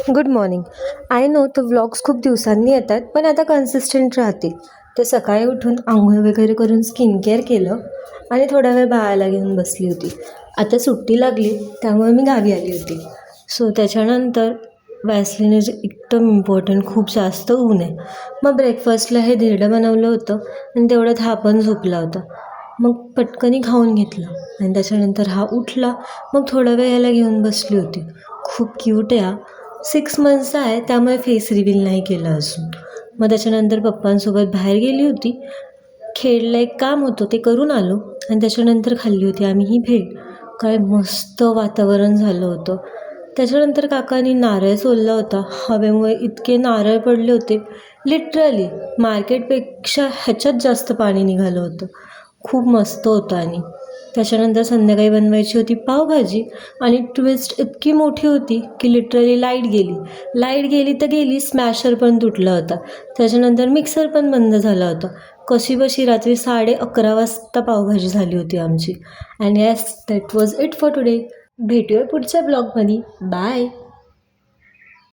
Good morning. I know तो vlogs खूप दिवसांनी येतात, पण आता कन्सिस्टंट राहतील. तर सकाळी उठून आंघोळ वगैरे करून स्किन केअर केलं आणि थोडा वेळ बाळाला घेऊन बसली होती. आता सुट्टी लागली त्यामुळे मी गावी आली होती. सो त्याच्यानंतर वॅसलीन इज एकदम इम्पॉर्टंट, खूप जास्त ऊन आहे. मग ब्रेकफास्टला हे धिरडं बनवलं होतं आणि तेवढ्यात हा पण झोपला होता. मग पटकनी खाऊन घेतलं आणि त्याच्यानंतर हा उठला. मग थोडा वेळ याला घेऊन बसली होती. खूप क्यूट आहे हा. 6 मंथचा आहे त्यामुळे फेस रिव्हील नाही केलं अजून. मग त्याच्यानंतर पप्पांसोबत बाहेर गेली होती. खेडला एक काम होतं ते करून आलो आणि त्याच्यानंतर खाल्ली होती आम्ही ही भेळ. काय मस्त वातावरण झालं होतं. त्याच्यानंतर काकांनी नारळ सोलला होता. हवेमुळे इतके नारळ पडले होते, लिटरली मार्केटपेक्षा ह्याच्यात जास्त पाणी निघालं होतं. खूप मस्त होतं. आणि त्याच्यानंतर संध्याकाळी बनवायची होती पावभाजी आणि ट्विस्ट इतकी मोठी होती की लिटरली लाईट गेली तर गेली, स्मॅशर पण तुटला होता. त्याच्यानंतर मिक्सर पण बंद झाला होता. कशीबशी रात्री 11:30 वाजता पावभाजी झाली होती आमची. And yes, that was it for today. भेटूया पुढच्या ब्लॉगमध्ये. बाय.